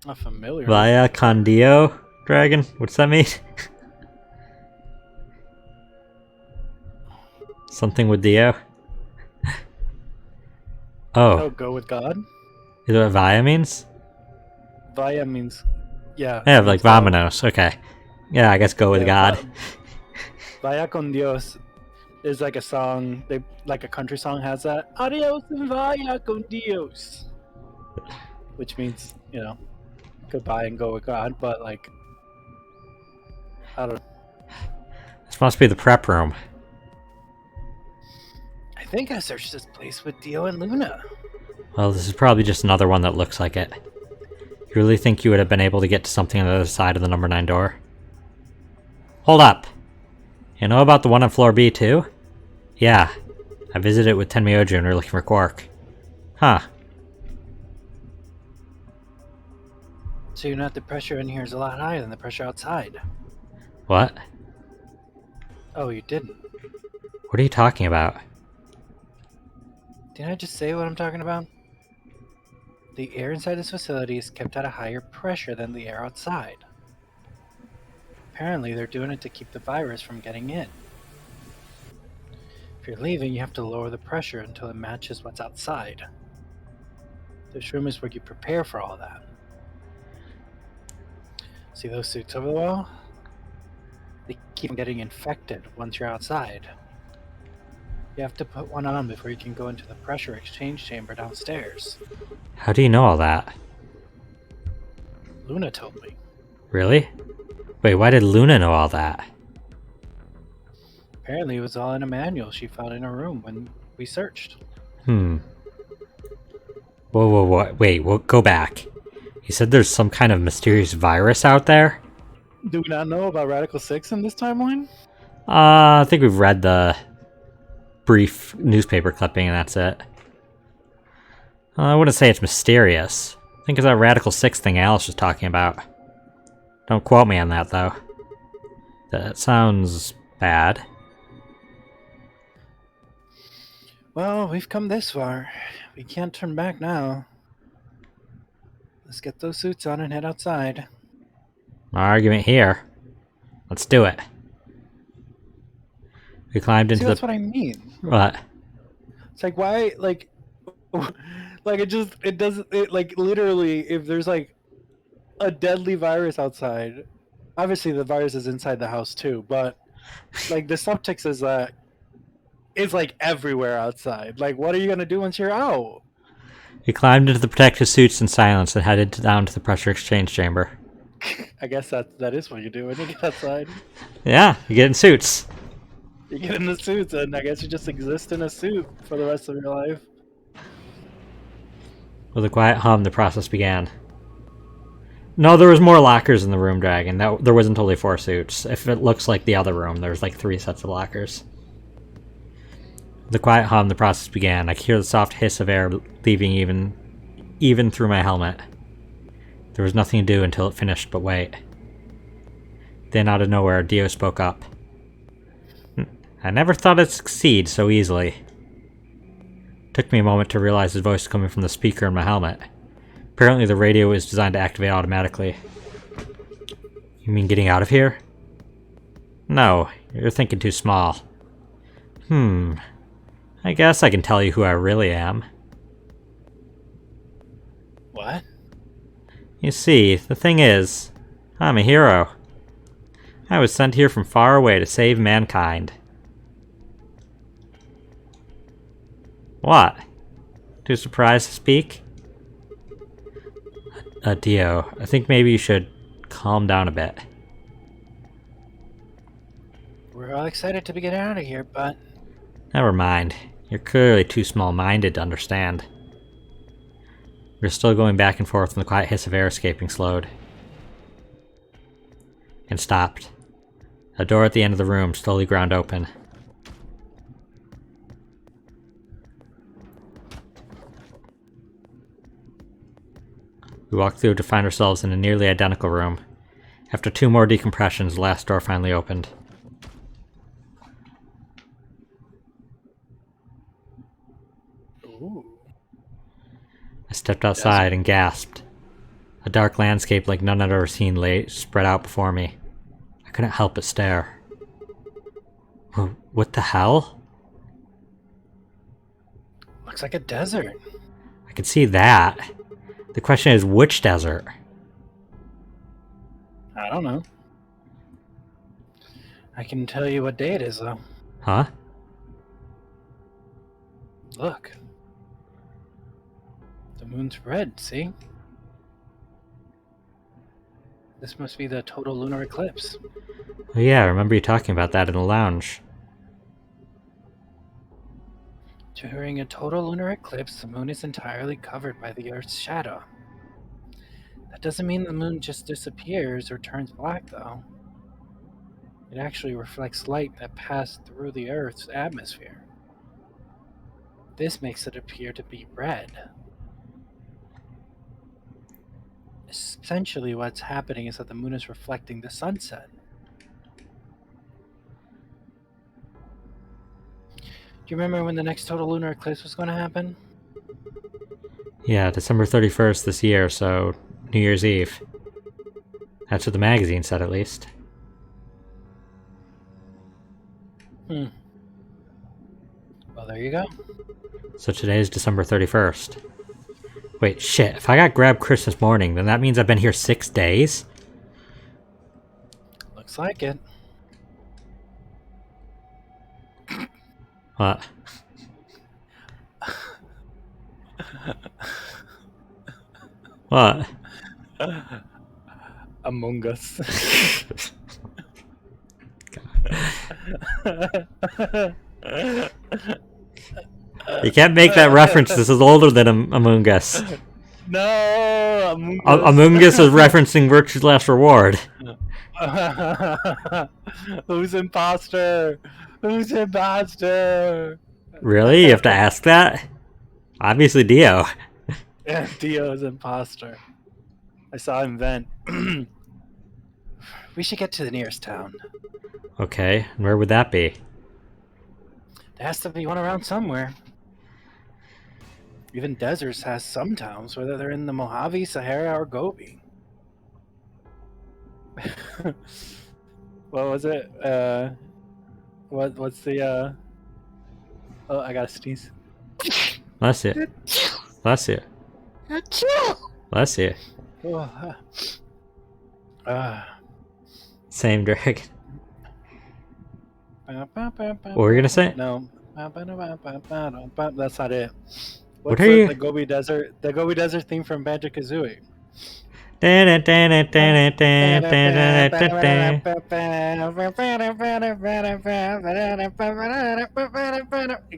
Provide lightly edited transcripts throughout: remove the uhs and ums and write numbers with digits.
Not familiar. Via con Dio, dragon? What's that mean? Something with Dio? Oh, Oh, go with God? is that what Via means? Vaya means, yeah, Yeah, it like means go. Vamonos. Okay. Yeah, I guess go with Yeah, God. Vaya con Dios is like a song, they like a country song has that. Adios and vaya con Dios. Which means, goodbye and go with God, but like, I don't know. This must be the prep room. I think I searched this place with Dio and Luna. Well, this is probably just another one that looks like it. You really think you would have been able to get to something on the other side of the number 9 door? Hold up! You know about the one on floor B too? Yeah. I visited it with Tenmyoju and we're looking for Quark. Huh. So you know the pressure in here is a lot higher than the pressure outside. What? Oh, you didn't. What are you talking about? Didn't I just say what I'm talking about? The air inside this facility is kept at a higher pressure than the air outside. Apparently, they're doing it to keep the virus from getting in. If you're leaving, you have to lower the pressure until it matches what's outside. This room is where you prepare for all that. See those suits over the wall? They keep on getting infected once you're outside. You have to put one on before you can go into the pressure exchange chamber downstairs. How do you know all that? Luna told me. Really? Wait, why did Luna know all that? Apparently, it was all in a manual she found in her room when we searched. Whoa, wait, go back. You said there's some kind of mysterious virus out there? Do we not know about Radical 6 in this timeline? I think we've read the brief newspaper clipping and that's it. I wouldn't say it's mysterious. I think it's that Radical 6 thing Alice was talking about. Don't quote me on that, though. That sounds bad. Well, we've come this far. We can't turn back now. Let's get those suits on and head outside. My argument here. Let's do it. We climbed into See, the... that's what I mean. What? It's like, why, like, like, it doesn't, like, literally, if there's, like, a deadly virus outside, obviously the virus is inside the house, too, but, like, the subtext is that it's, like, everywhere outside. Like, what are you gonna do once you're out? We climbed into the protective suits in silence and headed down to the pressure exchange chamber. I guess that is what you do when you get outside. Yeah, you get in suits. You get in the suits, and I guess you just exist in a suit for the rest of your life. With a quiet hum, the process began. No, there was more lockers in the room, Dragon. There wasn't only 4 suits. If it looks like the other room, there's like 3 sets of lockers. With the quiet hum, the process began. I could hear the soft hiss of air leaving even through my helmet. There was nothing to do until it finished, but wait. Then out of nowhere, Dio spoke up. I never thought I'd succeed so easily. It took me a moment to realize his voice was coming from the speaker in my helmet. Apparently the radio is designed to activate automatically. You mean getting out of here? No, you're thinking too small. I guess I can tell you who I really am. What? You see, the thing is, I'm a hero. I was sent here from far away to save mankind. What? Too surprised to speak? Dio, I think maybe you should calm down a bit. We're all excited to be getting out of here, but Never mind. You're clearly too small-minded to understand. We're still going back and forth when the quiet hiss of air escaping slowed. And stopped. A door at the end of the room slowly ground open. We walked through to find ourselves in a nearly identical room. After 2 more decompressions, the last door finally opened. ooh. I stepped outside and gasped. A dark landscape like none I'd ever seen lay spread out before me. I couldn't help but stare. What the hell? Looks like a desert. I could see that. The question is, which desert? I don't know. I can tell you what day it is, though. Huh? Look. The moon's red, see? This must be the total lunar eclipse. Oh yeah, I remember you talking about that in the lounge. During a total lunar eclipse, the moon is entirely covered by the Earth's shadow. That doesn't mean the moon just disappears or turns black, though. It actually reflects light that passed through the Earth's atmosphere. This makes it appear to be red. Essentially, what's happening is that the moon is reflecting the sunset. Do you remember when the next total lunar eclipse was going to happen? Yeah, December 31st this year, so New Year's Eve. That's what the magazine said, at least. Well, there you go. So today's December 31st. Wait, shit, if I got grabbed Christmas morning, then that means I've been here 6 days? Looks like it. What? What? Among Us. You can't make that reference, this is older than Among Us. No, Among Us. Among Us is referencing Virtue's Last Reward. Who's imposter? Who's imposter? Really? You have to ask that? Obviously Dio. Yeah, Dio is imposter. I saw him vent. We should get to the nearest town. Okay, and where would that be? There has to be one around somewhere. Even deserts has some towns, whether they're in the Mojave, Sahara, or Gobi. What was it? What's the Oh, I gotta sneeze. Bless you. Bless you. Bless you. Same dragon. What were you gonna say? No. That's not it. What What's are you? the Gobi Desert? The Gobi Desert theme from Banjo-Kazooie. You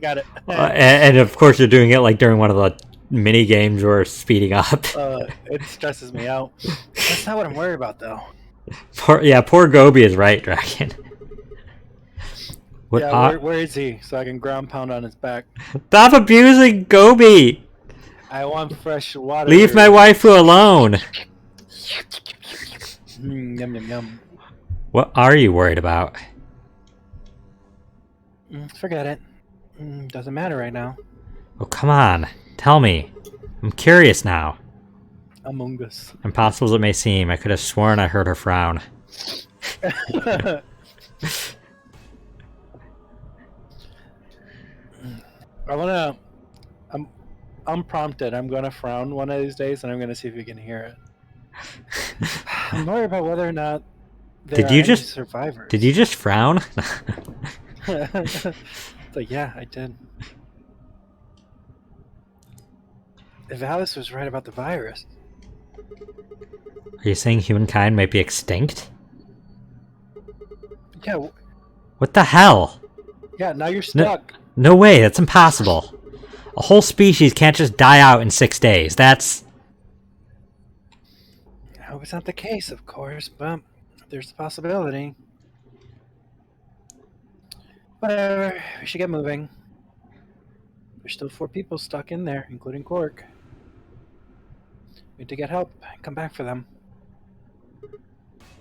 got it. And of course you're doing it like during one of the mini games where it's speeding up. It stresses me out. That's not what I'm worried about, though. Poor Gobi is right, Dragon. What, Yeah, where is he? So I can ground pound on his back. Stop abusing Gobi! I want fresh water. Leave my waifu alone! Yum, yum, yum. What are you worried about? Forget it. Doesn't matter right now. Oh, come on. Tell me. I'm curious now. Among Us. Impossible as it may seem, I could have sworn I heard her frown. I'm unprompted. I'm gonna frown one of these days, and I'm gonna see if you can hear it. I'm worried about whether or not there are any survivors. Did you just frown? Like, yeah, I did. If Alice was right about the virus. Are you saying humankind might be extinct? Yeah. What the hell? Yeah, now you're stuck. No way, that's impossible. A whole species can't just die out in 6 days. That's... I hope it's not the case, of course, but there's a possibility. Whatever, we should get moving. There's still 4 people stuck in there, including Cork. We need to get help and come back for them.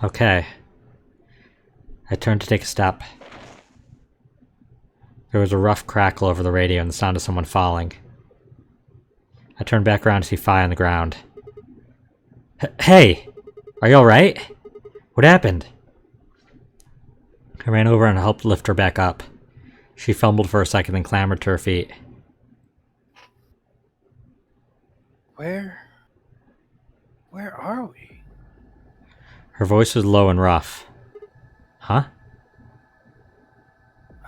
Okay. I turned to take a step. There was a rough crackle over the radio and the sound of someone falling. I turned back around to see Fi on the ground. Hey! Are you alright? What happened? I ran over and helped lift her back up. She fumbled for a second and clambered to her feet. Where are we? Her voice was low and rough. Huh?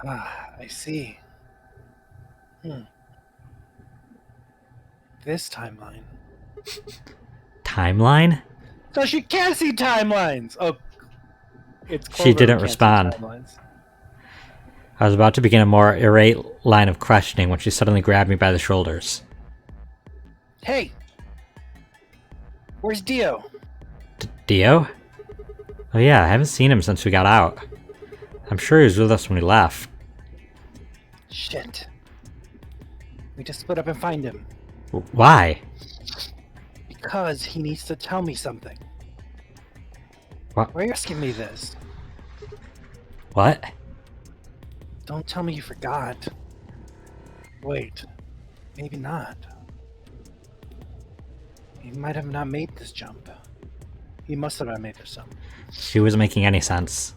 Ah, I see. This timeline. Timeline? So she can't see timelines! Oh, it's She Corvo didn't who can't see respond. timelines. I was about to begin a more irate line of questioning when she suddenly grabbed me by the shoulders. Hey! Where's Dio? Dio? Oh yeah, I haven't seen him since we got out. I'm sure he was with us when we left. Shit. We just split up and find him. Why? Because he needs to tell me something. What? Why are you asking me this? What? Don't tell me you forgot. Wait. Maybe not. He might have not made this jump. He must have not made this jump. She wasn't making any sense.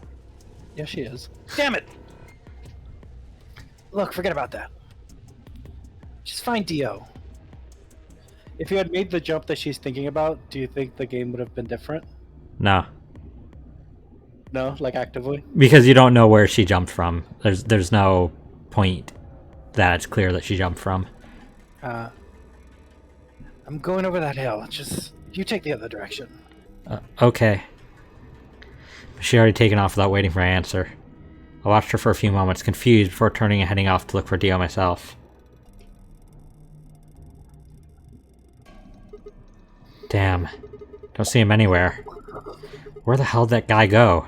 Yeah, she is. Damn it! Look, forget about that. Just find Dio. If you had made the jump that she's thinking about, do you think the game would have been different? No. No? Like actively? Because you don't know where she jumped from. There's no point that it's clear that she jumped from. I'm going over that hill. Just, you take the other direction. Okay. She had already taken off without waiting for my answer. I watched her for a few moments, confused, before turning and heading off to look for Dio myself. Damn. Don't see him anywhere. Where the hell did that guy go?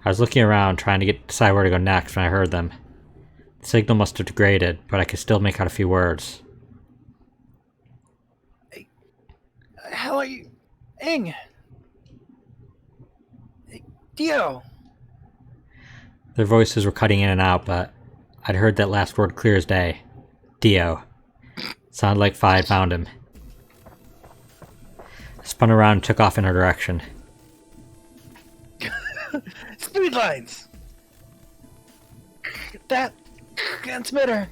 I was looking around, trying to decide where to go next when I heard them. The signal must have degraded, but I could still make out a few words. Hey, hell are you? Ing! Hey, Dio! Their voices were cutting in and out, but I'd heard that last word clear as day. Dio. Sounded like Fi had found him. I spun around and took off in her direction. Speed lines! That transmitter!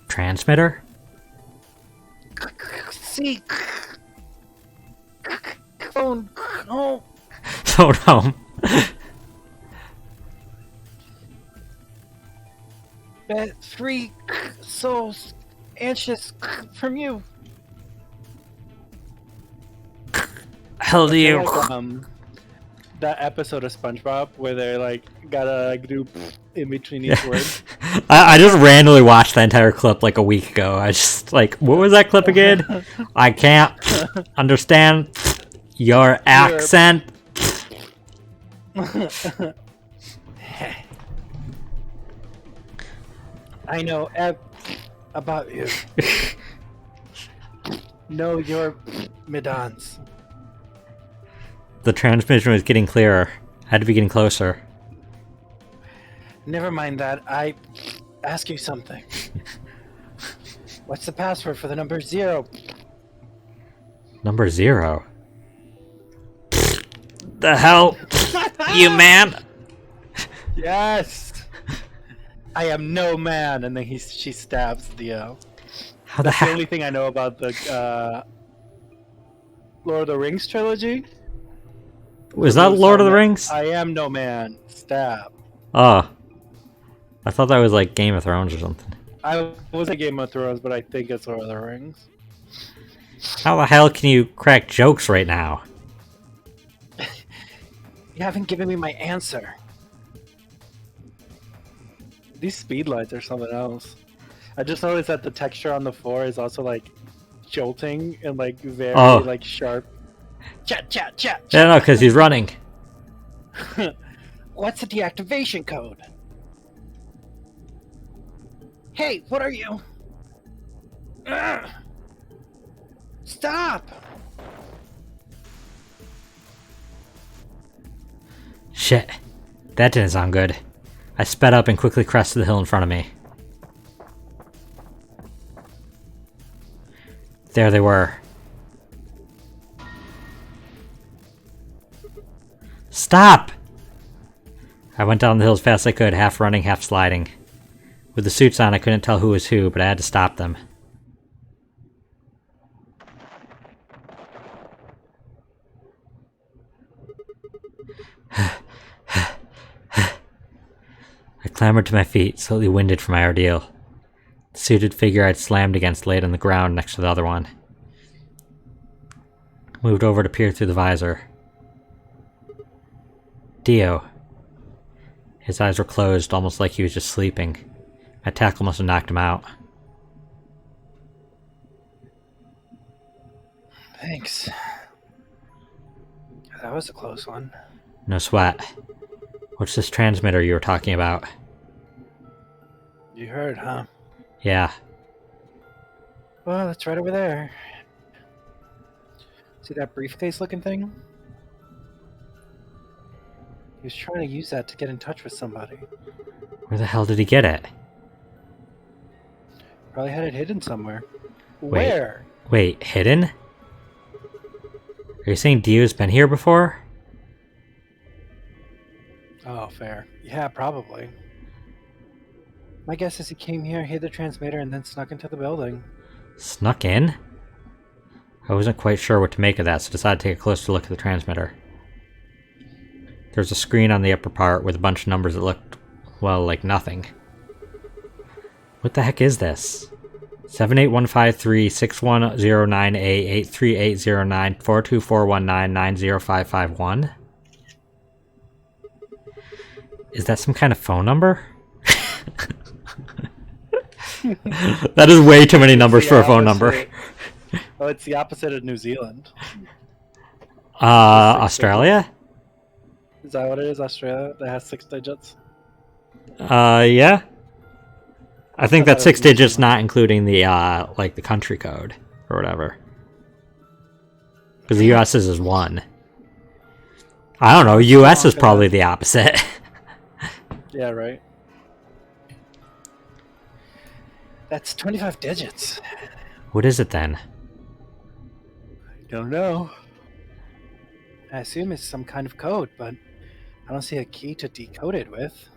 Transmitter? See? Phone. Oh. Phone home. Bet 3 souls anxious from you. Hell do you? Like, that episode of SpongeBob where they like gotta like do in between each word. I just randomly watched the entire clip like a week ago. I just like, what was that clip again? I can't understand your accent. I know about you. Know your midons. The transmission was getting clearer. I had to be getting closer. Never mind that. I ask you something. What's the password for the number 0? Number 0. The hell, you man? Yes. I am no man, and then she stabs Dio. How the That's the heck? only thing I know about the Lord of the Rings trilogy. Was that Lord of the Rings? I am no man. Stab. Oh. I thought that was like Game of Thrones or something. I was a Game of Thrones, but I think it's Lord of the Rings. How the hell can you crack jokes right now? You haven't given me my answer. These speed lights are something else. I just noticed that the texture on the floor is also like jolting and like very like sharp. Chat, chat, chat. Yeah, no, because he's running. What's the deactivation code? Hey, what are you? Ugh. Stop! Shit. That didn't sound good. I sped up and quickly crested the hill in front of me. There they were. Stop! I went down the hill as fast as I could, half running, half sliding. With the suits on, I couldn't tell who was who, but I had to stop them. I clambered to my feet, slightly winded from my ordeal. The suited figure I'd slammed against laid on the ground next to the other one. I moved over to peer through the visor. Dio. His eyes were closed, almost like he was just sleeping. My tackle must have knocked him out. Thanks. That was a close one. No sweat. What's this transmitter you were talking about? You heard, huh? Yeah. Well, it's right over there. See that briefcase-looking thing? He was trying to use that to get in touch with somebody. Where the hell did he get it? Probably had it hidden somewhere. Wait. Where? Wait, hidden? Are you saying Dio's been here before? Oh, fair. Yeah, probably. My guess is he came here, hid the transmitter, and then snuck into the building. Snuck in? I wasn't quite sure what to make of that, so decided to take a closer look at the transmitter. There's a screen on the upper part with a bunch of numbers that looked, well, like nothing. What the heck is this? 78153-6109-83809-42419-90551? Is that some kind of phone number? That is way too many numbers for a phone number. Oh, it's the opposite of New Zealand. Australia? Is that what it is? Australia? That has 6 digits? Yeah. I think thought that's that was 6 digits, New Zealand. not including the, like, the country code, or whatever. Because the US's is 1. I don't know, US is probably the opposite. Yeah, right. That's 25 digits. What is it then? Don't know. I assume it's some kind of code, but I don't see a key to decode it with.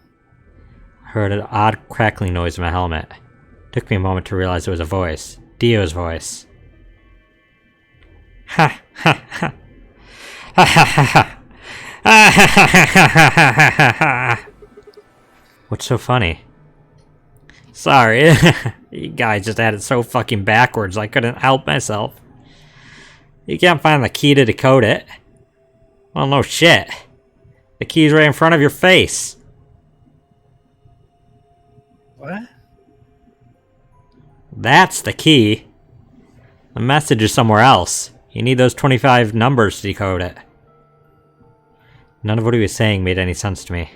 I heard an odd crackling noise in my helmet. It took me a moment to realize it was a voice. Dio's voice. Ha ha ha. Ha ha ha ha. Ah, ha ha ha ha ha ha ha. What's so funny? Sorry. You guys just had it so fucking backwards I couldn't help myself. You can't find the key to decode it. Well, no shit. The key's right in front of your face. What? That's the key. The message is somewhere else. You need those 25 numbers to decode it. None of what he was saying made any sense to me.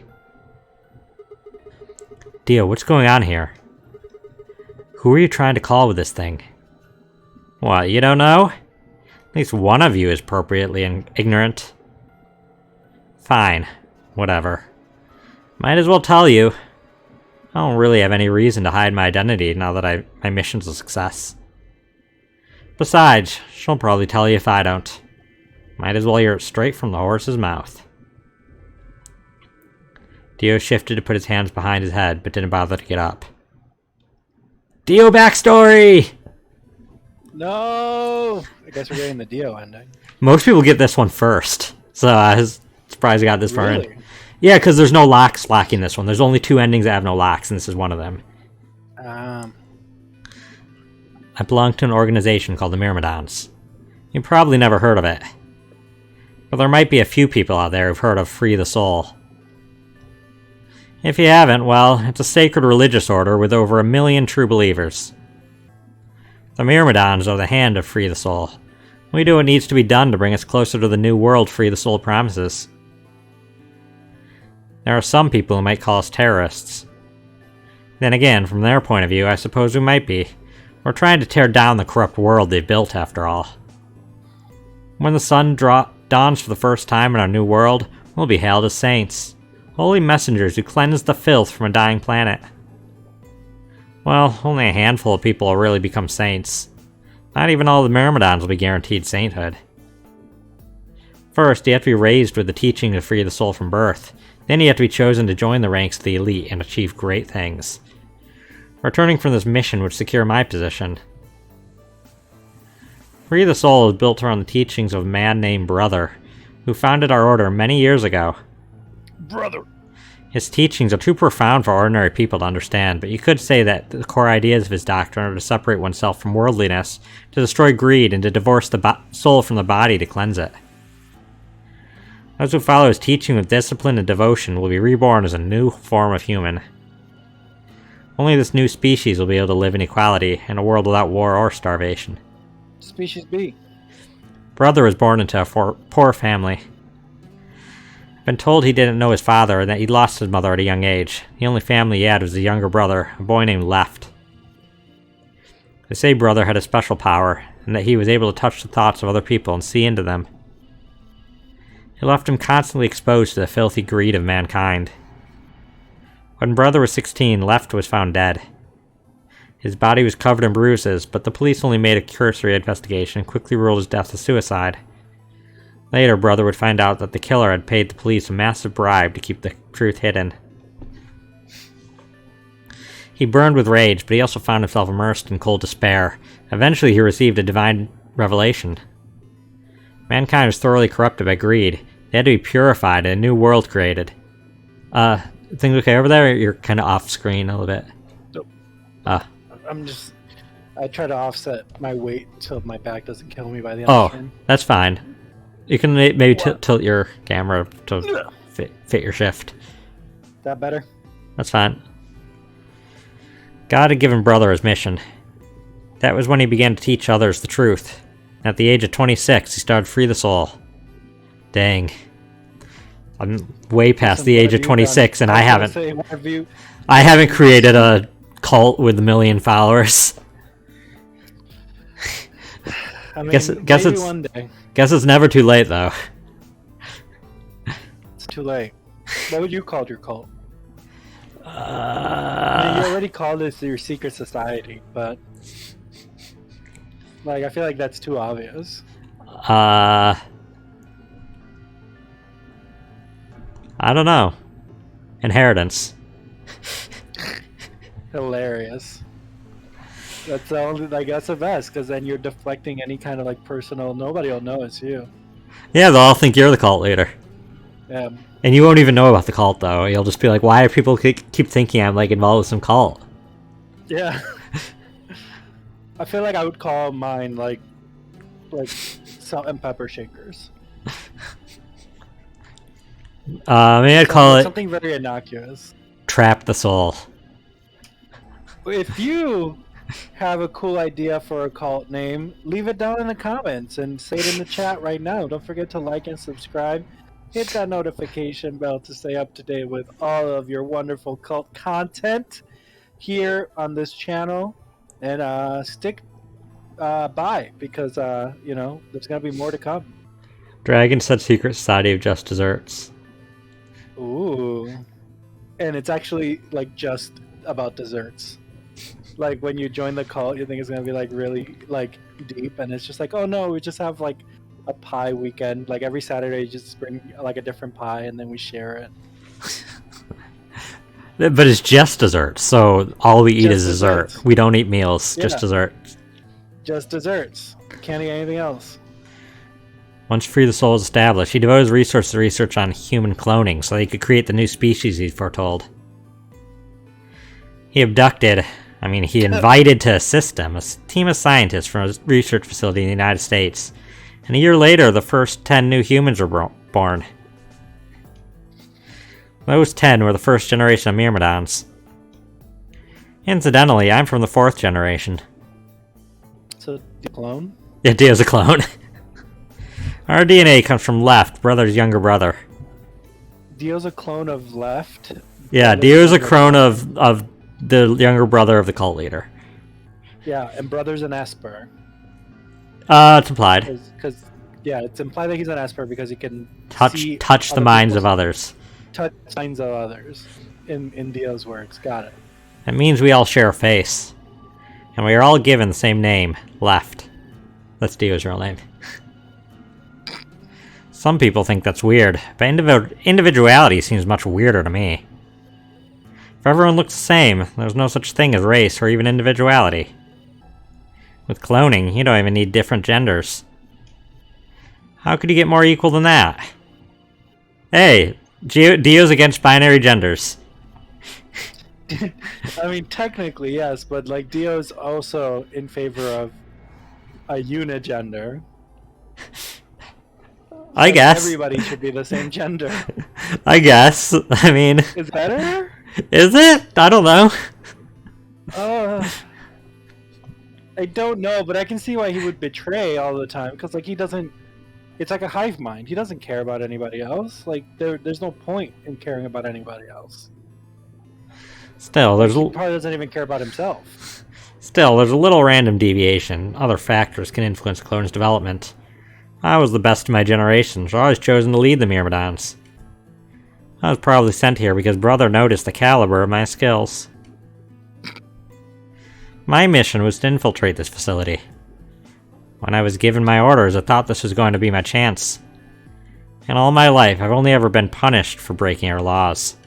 Dio, what's going on here? Who are you trying to call with this thing? What, you don't know? At least one of you is appropriately ignorant. Fine. Whatever. Might as well tell you. I don't really have any reason to hide my identity now that my mission's a success. Besides, she'll probably tell you if I don't. Might as well hear it straight from the horse's mouth. Dio shifted to put his hands behind his head, but didn't bother to get up. Dio backstory! No! I guess we're getting the Dio ending. Most people get this one first, so I was surprised I got this far in. Really? Yeah, because there's no locks lacking this one. There's only 2 endings that have no locks, and this is one of them. I belong to an organization called the Myrmidons. You probably never heard of it. But there might be a few people out there who've heard of Free the Soul. If you haven't, well, it's a sacred religious order with over 1 million true believers. The Myrmidons are the hand of Free the Soul. We do what needs to be done to bring us closer to the new world Free the Soul promises. There are some people who might call us terrorists. Then again, from their point of view, I suppose we might be. We're trying to tear down the corrupt world they've built, after all. When the sun dawns for the first time in our new world, we'll be hailed as saints. Holy messengers who cleanse the filth from a dying planet. Well, only a handful of people will really become saints. Not even all the Myrmidons will be guaranteed sainthood. First, you have to be raised with the teaching to free the soul from birth. Then you have to be chosen to join the ranks of the elite and achieve great things. Returning from this mission would secure my position. Free the Soul is built around the teachings of a man named Brother, who founded our order many years ago. Brother. His teachings are too profound for ordinary people to understand, but you could say that the core ideas of his doctrine are to separate oneself from worldliness, to destroy greed, and to divorce the soul from the body to cleanse it. Those who follow his teaching with discipline and devotion will be reborn as a new form of human. Only this new species will be able to live in equality in a world without war or starvation. Species B. Brother was born into a poor family. I've been told he didn't know his father and that he lost his mother at a young age. The only family he had was a younger brother, a boy named Left. They say Brother had a special power, and that he was able to touch the thoughts of other people and see into them. It left him constantly exposed to the filthy greed of mankind. When Brother was 16, Left was found dead. His body was covered in bruises, but the police only made a cursory investigation and quickly ruled his death a suicide. Later, Brother would find out that the killer had paid the police a massive bribe to keep the truth hidden. He burned with rage, but he also found himself immersed in cold despair. Eventually, he received a divine revelation. Mankind was thoroughly corrupted by greed. They had to be purified and a new world created. Things okay over there? You're kind of off screen a little bit. Nope. I try to offset my weight so my back doesn't kill me by the end of the stream. That's fine. You can maybe tilt your camera to fit your shift. That better? That's fine. God had given Brother his mission. That was when he began to teach others the truth. At the age of 26, he started Free the Soul. Dang. I'm way past the age of 26, and I haven't created a cult with 1 million followers. I mean, guess it's one day. Guess it's never too late, though. It's too late. What would you call your cult? I mean, you already called this your secret society, but like I feel like that's too obvious. I don't know. Inheritance. Hilarious. That's the only, like, that's the best, because then you're deflecting any kind of like personal. Nobody will know it's you. Yeah, they'll all think you're the cult leader. Yeah. And you won't even know about the cult, though. You'll just be like, why do people keep thinking I'm like involved with some cult? Yeah. I feel like I would call mine like salt and pepper shakers. Maybe I'd call it something very innocuous. Trap the Soul. If you have a cool idea for a cult name, leave it down in the comments and say it in the chat right now. Don't forget to like and subscribe. Hit that notification bell to stay up to date with all of your wonderful cult content here on this channel. And stick by, because you know, there's gonna be more to come. Dragon said Secret Society of Just Desserts. Ooh. And it's actually like just about desserts. Like when you join the cult, you think it's gonna be like really like deep, and it's just like, oh no, we just have like a pie weekend. Like every Saturday, you just bring like a different pie, and then we share it. But it's just dessert, so all we eat is dessert. Desserts. We don't eat meals, Yeah. just dessert. Just desserts. Can't eat anything else. Once Free the Soul was established, he devoted his resources to research on human cloning so that he could create the new species he foretold. He invited to assist him a team of scientists from a research facility in the United States. And a year later, the first 10 new humans were born. Those 10 were the first generation of Myrmidons. Incidentally, I'm from the 4th generation. So, the clone? Yeah, Dio's a clone. Our DNA comes from Left, Brother's younger brother. Dio's a clone of Left? Yeah, Dio's a clone of the younger brother of the cult leader. Yeah, and Brother's an Esper. It's implied. Because yeah, it's implied that he's an Esper because he can Touch the minds of others. Touch minds of others, in Dio's words. Got it. That means we all share a face. And we are all given the same name, Left. That's Dio's real name. Some people think that's weird, but individuality seems much weirder to me. If everyone looks the same, there's no such thing as race or even individuality. With cloning, you don't even need different genders. How could you get more equal than that? Hey, Dio's against binary genders. I mean, technically, yes, but like Dio's also in favor of a unigender. I guess. Everybody should be the same gender. I guess. I mean... Is better? Is it? I don't know. I don't know, but I can see why he would betray all the time, because like he doesn't... It's like a hive mind. He doesn't care about anybody else. Like, there's no point in caring about anybody else. Still, He probably doesn't even care about himself. Still, there's a little random deviation. Other factors can influence clones' development. I was the best of my generation, so I was chosen to lead the Myrmidons. I was probably sent here because Brother noticed the caliber of my skills. My mission was to infiltrate this facility. When I was given my orders, I thought this was going to be my chance. In all my life, I've only ever been punished for breaking our laws.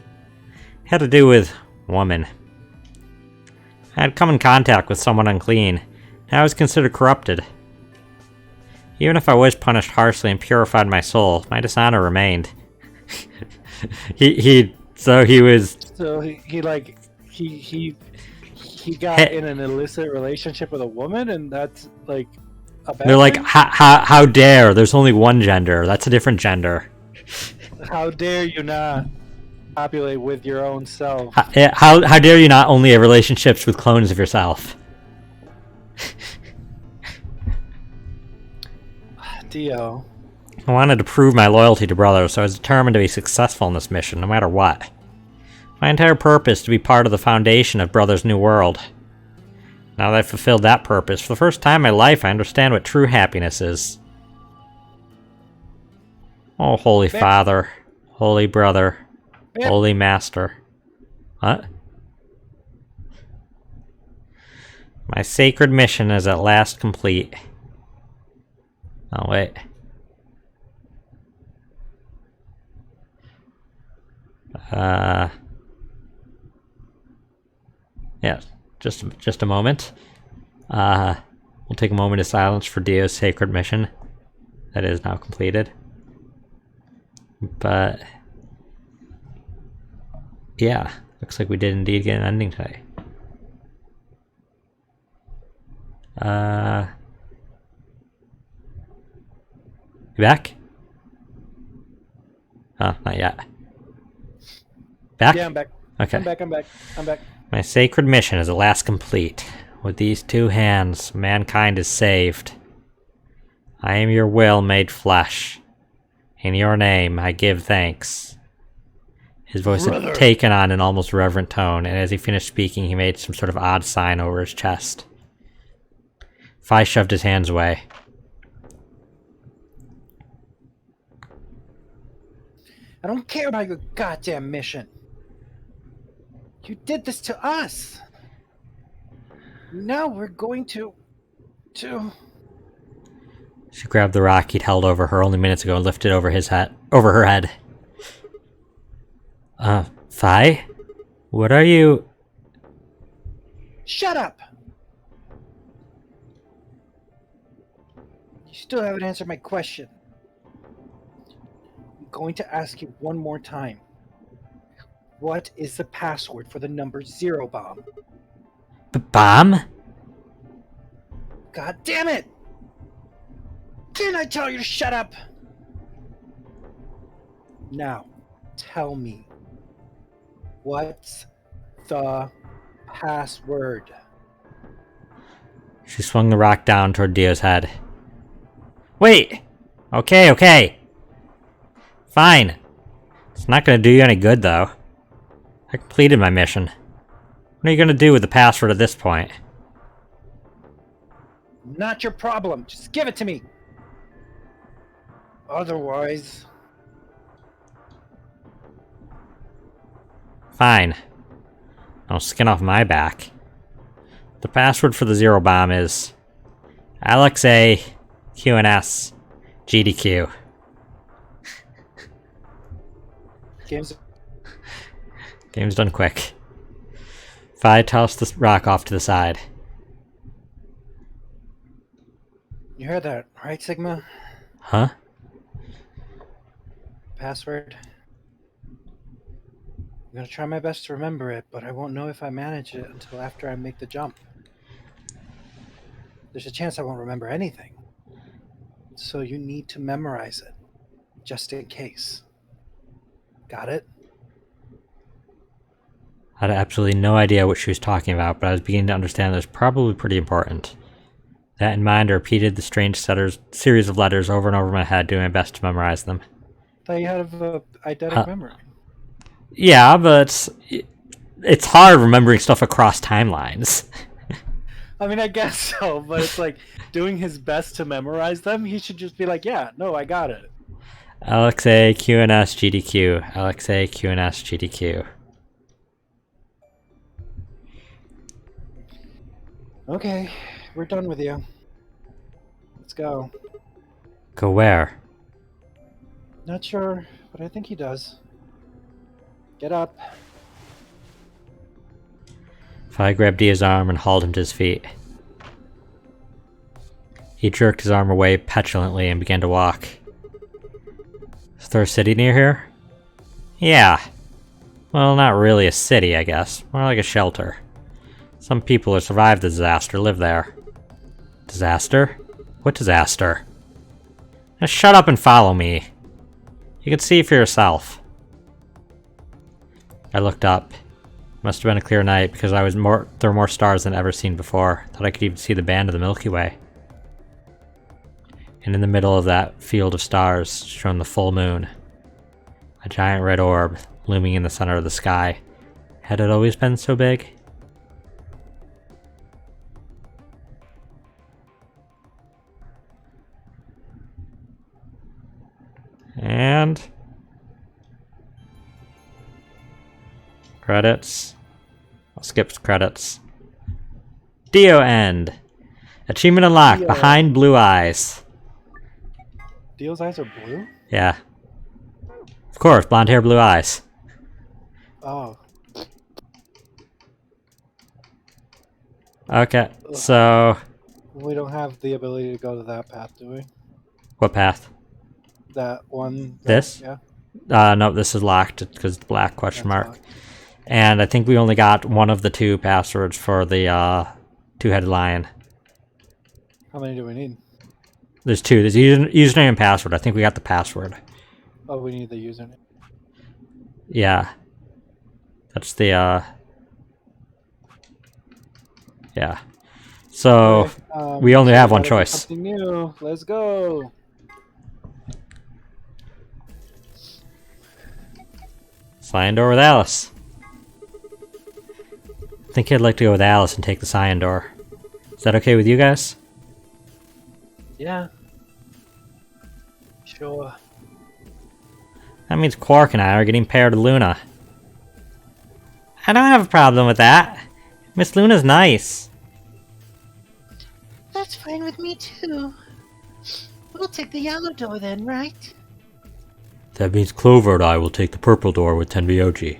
It had to do with woman. I had come in contact with someone unclean, and I was considered corrupted. Even if I was punished harshly and purified my soul, my dishonor remained. he got in an illicit relationship with a woman, and that's like a bad They're like, thing? how dare? There's only one gender. That's a different gender. How dare you not populate with your own self? How dare you not only have relationships with clones of yourself? Dio. I wanted to prove my loyalty to Brother, so I was determined to be successful in this mission, no matter what. My entire purpose to be part of the foundation of Brother's new world. Now that I've fulfilled that purpose, for the first time in my life, I understand what true happiness is. Oh, Holy Father, Holy Brother, Holy Master. What? My sacred mission is at last complete. Oh, wait. Yeah, just a moment. We'll take a moment of silence for Dio's sacred mission. That is now completed. But yeah, looks like we did indeed get an ending today. You back? Oh, not yet. Back? Yeah, I'm back. Okay. I'm back. My sacred mission is at last complete. With these two hands, mankind is saved. I am your will made flesh. In your name, I give thanks. His voice had taken on an almost reverent tone, and as he finished speaking, he made some sort of odd sign over his chest. Phi shoved his hands away. I don't care about your goddamn mission. You did this to us. Now we're going to... She grabbed the rock he'd held over her only minutes ago and lifted over her head. Phi? What are you... Shut up! You still haven't answered my question. I'm going to ask you one more time. What is the password for the number 0 bomb? Bomb? God damn it! Didn't I tell you to shut up? Now, tell me. What's the password? She swung the rock down toward Dio's head. Wait! Okay. Fine. It's not gonna do you any good, though. I completed my mission. What are you gonna do with the password at this point? Not your problem. Just give it to me. Otherwise... Fine. I'll skin off my back. The password for the 0 bomb is... Alex A. QNS GDQ. Game's Game's done quick. Fi tossed the rock off to the side. You heard that, right, Sigma? Huh? Password. I'm gonna try my best to remember it, but I won't know if I manage it until after I make the jump. There's a chance I won't remember anything. So you need to memorize it, just in case. Got it? I had absolutely no idea what she was talking about, but I was beginning to understand that it was probably pretty important. That in mind, I repeated the strange series of letters over and over in my head, doing my best to memorize them. Thought you had a eidetic memory. Yeah, but it's hard remembering stuff across timelines. I mean, I guess so, but it's like doing his best to memorize them. He should just be like, yeah, no, I got it. LXA, QNS, GDQ. LXA, QNS, GDQ. Okay, we're done with you. Let's go. Go where? Not sure, but I think he does. Get up. Fi grabbed Dia's arm and hauled him to his feet. He jerked his arm away petulantly and began to walk. Is there a city near here? Yeah. Well, not really a city, I guess. More like a shelter. Some people who survived the disaster live there. Disaster? What disaster? Now shut up and follow me. You can see for yourself. I looked up. Must have been a clear night because there were more stars than I'd ever seen before. Thought I could even see the band of the Milky Way. And in the middle of that field of stars shone the full moon. A giant red orb looming in the center of the sky. Had it always been so big? And credits. I'll skip credits. Dio end. Achievement unlocked. Dio. Behind blue eyes. Dio's eyes are blue? Yeah. Of course, blonde hair, blue eyes. Oh. Okay, so We don't have the ability to go to that path, do we? what path? That one. This? Yeah. No, this is locked because it's black question That's mark. locked. And I think we only got one of the two passwords for the two-headed lion. How many do we need? There's two. There's username and password. I think we got the password. Oh, we need the username. Yeah. That's the yeah. So Okay, we only have one gotta do choice. Something new. Let's go. Cyan door with Alice. I think I'd like to go with Alice and take the cyan door. Is that okay with you guys? Yeah. Sure. That means Quark and I are getting paired to Luna. I don't have a problem with that. Miss Luna's nice. That's fine with me too. We'll take the yellow door then, right? That means Clover and I will take the purple door with Tenryoji.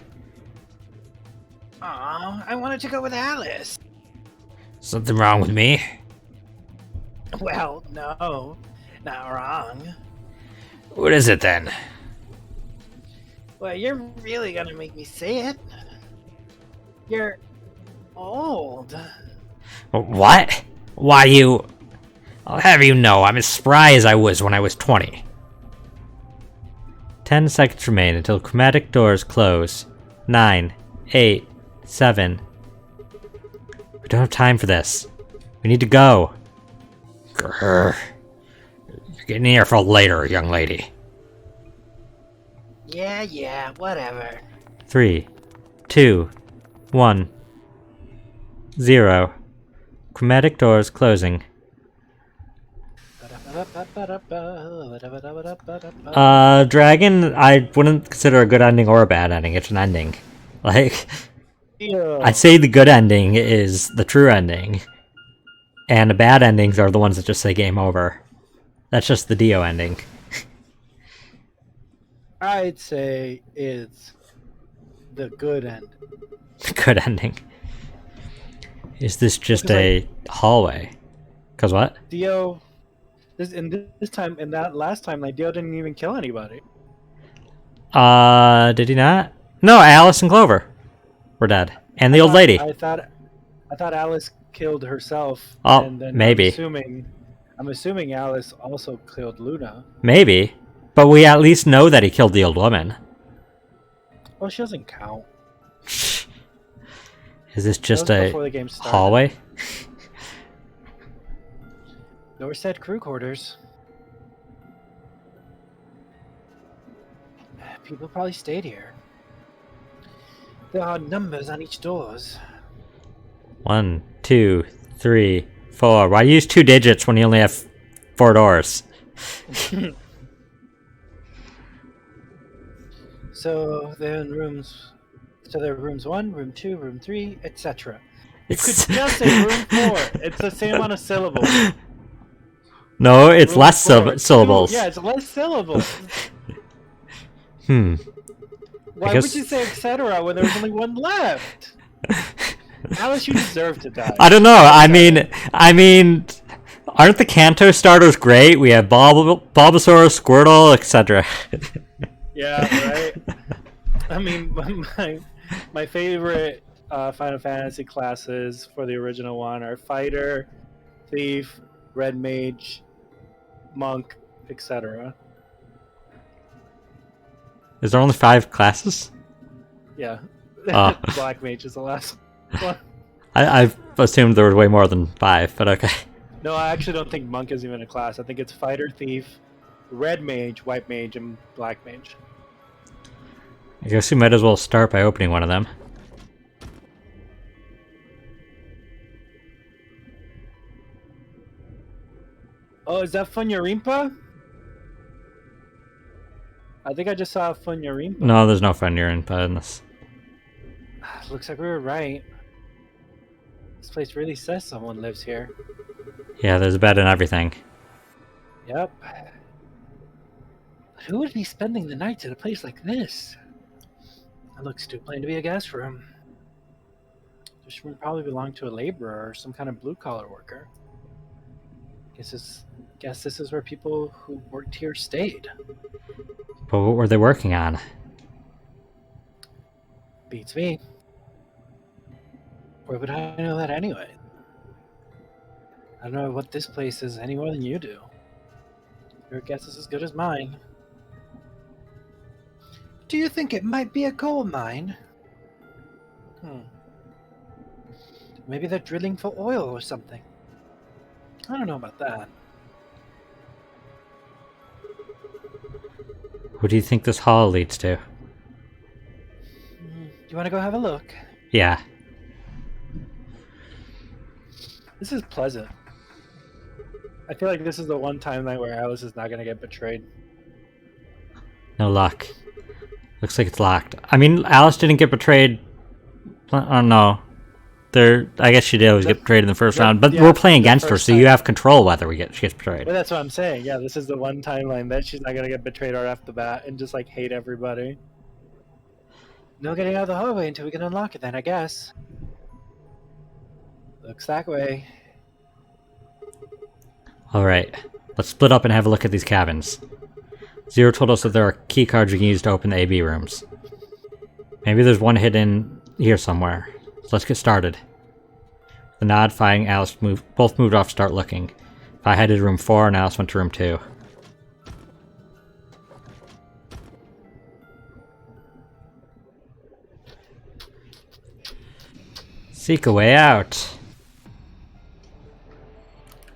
Aw, I wanted to go with Alice. Something wrong with me? Well, no, not wrong. What is it then? Well, you're really gonna make me say it. You're old. What? Why you... I'll have you know, I'm as spry as I was when I was 20. 10 seconds remain until chromatic doors close. 9, 8, 7. We don't have time for this. We need to go. Grr. You're getting here for later, young lady. Yeah, whatever. 3, 2, 1, 0. Chromatic doors closing. Dragon, I wouldn't consider a good ending or a bad ending. It's an ending. Like, Yeah. I'd say the good ending is the true ending. And the bad endings are the ones that just say game over. That's just the Dio ending. I'd say it's the good end. Good ending. Is this just Because, a hallway? Cause what? Dio, this time, and that last time, like Dio didn't even kill anybody. Did he not? No, Alice and Clover were dead, and the old lady. I thought Alice killed herself. Oh, and then maybe. I'm assuming Alice also killed Luna. Maybe, but we at least know that he killed the old woman. Well, she doesn't count. Is this That just was a before the game started. hallway? Norset crew quarters. People probably stayed here. There are numbers on each doors. 1, 2, 3, 4. Why use 2 digits when you only have 4 doors? So they're in rooms. So there are rooms 1, room 2, room 3, etc. You could just say room 4. It's the same amount of syllables. No, it's Room less 4. syllables. Yeah, it's less syllables. Hmm. Why guess- would you say etc. when there's only one left? Alice, you deserve to die. I don't know. I mean, aren't the Kanto starters great? We have Bulbasaur, Squirtle, etc. Yeah, right. I mean, my favorite Final Fantasy classes for the original one are Fighter, Thief, Red Mage, Monk, etc. Is there only 5 classes? Yeah. Ah. Black Mage is the last one. I've assumed there was way more than 5, but okay. No, I actually don't think Monk is even a class. I think it's Fighter, Thief, Red Mage, White Mage, and Black Mage. I guess we might as well start by opening one of them. Oh, is that Funyarimpa? I think I just saw Funyarimpa. No, there's no Fenrir in this. Looks like we were right. This place really says someone lives here. Yeah, there's a bed and everything. Yep. But who would be spending the night at a place like this? It looks too plain to be a guest room. This room probably belonged to a laborer or some kind of blue-collar worker. Guess this is where people who worked here stayed. But what were they working on? Beats me. Where would I know that anyway? I don't know what this place is any more than you do. Your guess is as good as mine. Do you think it might be a coal mine? Maybe they're drilling for oil or something. I don't know about that. What do you think this hall leads to? You want to go have a look? Yeah. This is pleasant. I feel like this is the one timeline where Alice is not going to get betrayed. No luck. Looks like it's locked. I mean, Alice didn't get betrayed. Oh no. I guess she did always get betrayed in the first round, but yeah, we're playing the against her, first so time. you have control whether she gets betrayed. But that's what I'm saying. Yeah, this is the one timeline that she's not going to get betrayed right off the bat and just like hate everybody. No getting out of the hallway until we can unlock it then, I guess. Looks that way. Alright, let's split up and have a look at these cabins. Zero told us that there are key cards we can use to open the AB rooms. Maybe there's one hidden here somewhere. So let's get started. The nod, Fi and Alice both moved off to start looking. Fi headed to room 4 and Alice went to room 2. Seek a way out.